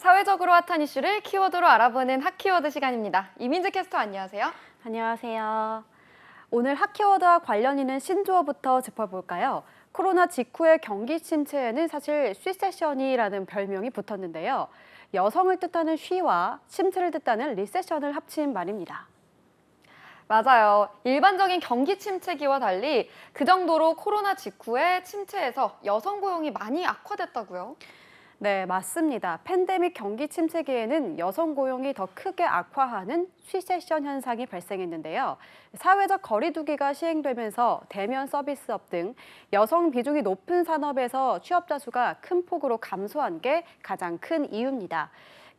사회적으로 핫한 이슈를 키워드로 알아보는 핫키워드 시간입니다. 이민재 캐스터 안녕하세요. 안녕하세요. 오늘 핫키워드와 관련 있는 신조어부터 짚어볼까요? 코로나 직후의 경기 침체에는 사실 쉬세션이라는 별명이 붙었는데요. 여성을 뜻하는 쉬와 침체를 뜻하는 리세션을 합친 말입니다. 맞아요. 일반적인 경기 침체기와 달리 그 정도로 코로나 직후의 침체에서 여성 고용이 많이 악화됐다고요? 네, 맞습니다. 팬데믹 경기 침체기에는 여성 고용이 더 크게 악화하는 쉬세션 현상이 발생했는데요. 사회적 거리두기가 시행되면서 대면 서비스업 등 여성 비중이 높은 산업에서 취업자 수가 큰 폭으로 감소한 게 가장 큰 이유입니다.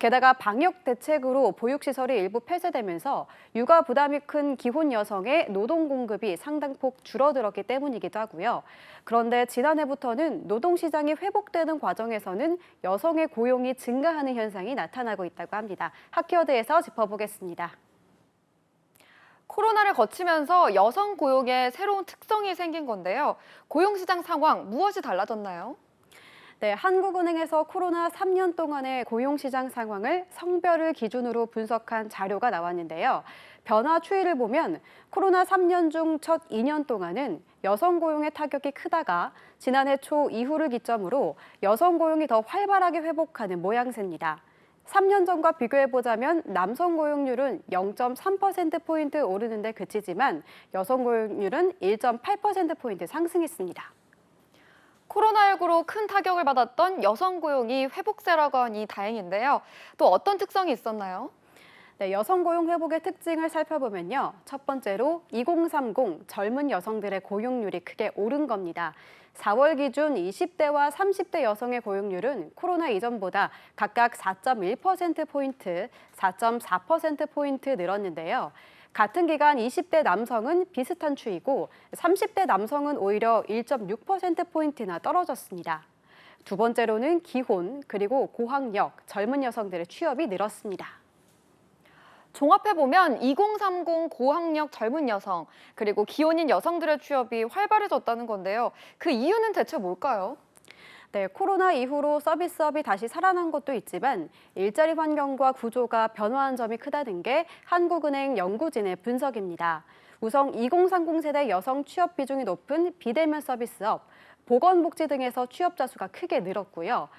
게다가 방역 대책으로 보육시설이 일부 폐쇄되면서 육아 부담이 큰 기혼 여성의 노동 공급이 상당폭 줄어들었기 때문이기도 하고요. 그런데 지난해부터는 노동시장이 회복되는 과정에서는 여성의 고용이 증가하는 현상이 나타나고 있다고 합니다. 핫키워드에서 짚어보겠습니다. 코로나를 거치면서 여성 고용에 새로운 특성이 생긴 건데요. 고용시장 상황 무엇이 달라졌나요? 네, 한국은행에서 코로나 3년 동안의 고용시장 상황을 성별을 기준으로 분석한 자료가 나왔는데요. 변화 추이를 보면 코로나 3년 중 첫 2년 동안은 여성 고용의 타격이 크다가 지난해 초 이후를 기점으로 여성 고용이 더 활발하게 회복하는 모양새입니다. 3년 전과 비교해보자면 남성 고용률은 0.3%포인트 오르는데 그치지만 여성 고용률은 1.8%포인트 상승했습니다. 코로나19로 큰 타격을 받았던 여성 고용이 회복세라고 하니 다행인데요. 또 어떤 특성이 있었나요? 네, 여성 고용 회복의 특징을 살펴보면요. 첫 번째로 2030 젊은 여성들의 고용률이 크게 오른 겁니다. 4월 기준 20대와 30대 여성의 고용률은 코로나 이전보다 각각 4.1%포인트, 4.4%포인트 늘었는데요. 같은 기간 20대 남성은 비슷한 추이고 30대 남성은 오히려 1.6%포인트나 떨어졌습니다. 두 번째로는 기혼, 그리고 고학력, 젊은 여성들의 취업이 늘었습니다. 종합해보면 2030 고학력 젊은 여성, 그리고 기혼인 여성들의 취업이 활발해졌다는 건데요. 그 이유는 대체 뭘까요? 네, 코로나 이후로 서비스업이 다시 살아난 것도 있지만 일자리 환경과 구조가 변화한 점이 크다는 게 한국은행 연구진의 분석입니다. 우선 2030 세대 여성 취업 비중이 높은 비대면 서비스업, 보건복지 등에서 취업자 수가 크게 늘었고요.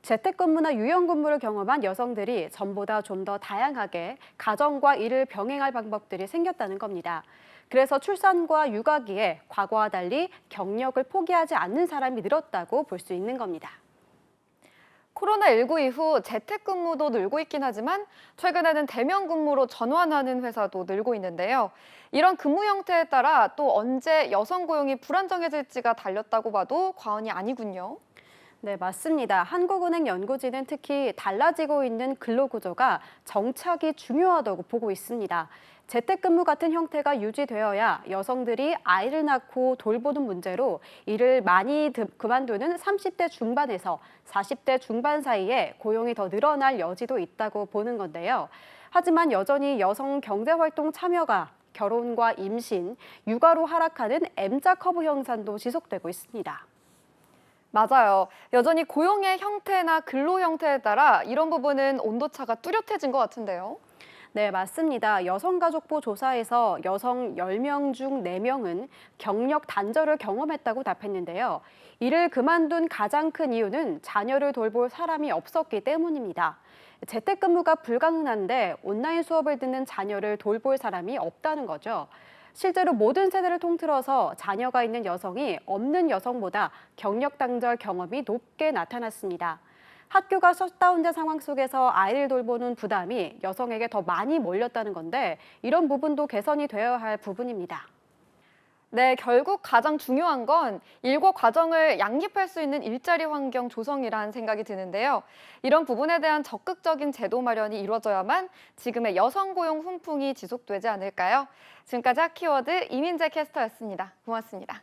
재택근무나 유연근무를 경험한 여성들이 전보다 좀 더 다양하게 가정과 일을 병행할 방법들이 생겼다는 겁니다. 그래서 출산과 육아기에 과거와 달리 경력을 포기하지 않는 사람이 늘었다고 볼 수 있는 겁니다. 코로나19 이후 재택근무도 늘고 있긴 하지만 최근에는 대면 근무로 전환하는 회사도 늘고 있는데요. 이런 근무 형태에 따라 또 언제 여성 고용이 불안정해질지가 달렸다고 봐도 과언이 아니군요. 네, 맞습니다. 한국은행 연구진은 특히 달라지고 있는 근로구조가 정착이 중요하다고 보고 있습니다. 재택근무 같은 형태가 유지되어야 여성들이 아이를 낳고 돌보는 문제로 일을 많이 그만두는 30대 중반에서 40대 중반 사이에 고용이 더 늘어날 여지도 있다고 보는 건데요. 하지만 여전히 여성 경제활동 참여가 결혼과 임신, 육아로 하락하는 M자 커브 현상도 지속되고 있습니다. 맞아요. 여전히 고용의 형태나 근로 형태에 따라 이런 부분은 온도차가 뚜렷해진 것 같은데요. 네, 맞습니다. 여성가족부 조사에서 여성 10명 중 4명은 경력 단절을 경험했다고 답했는데요. 일을 그만둔 가장 큰 이유는 자녀를 돌볼 사람이 없었기 때문입니다. 재택근무가 불가능한데 온라인 수업을 듣는 자녀를 돌볼 사람이 없다는 거죠. 실제로 모든 세대를 통틀어서 자녀가 있는 여성이 없는 여성보다 경력 단절 경험이 높게 나타났습니다. 학교가 셧다운된 상황 속에서 아이를 돌보는 부담이 여성에게 더 많이 몰렸다는 건데 이런 부분도 개선이 되어야 할 부분입니다. 네, 결국 가장 중요한 건 일과 과정을 양립할 수 있는 일자리 환경 조성이라는 생각이 드는데요. 이런 부분에 대한 적극적인 제도 마련이 이루어져야만 지금의 여성 고용 훈풍이 지속되지 않을까요? 지금까지 핫키워드 이민재 캐스터였습니다. 고맙습니다.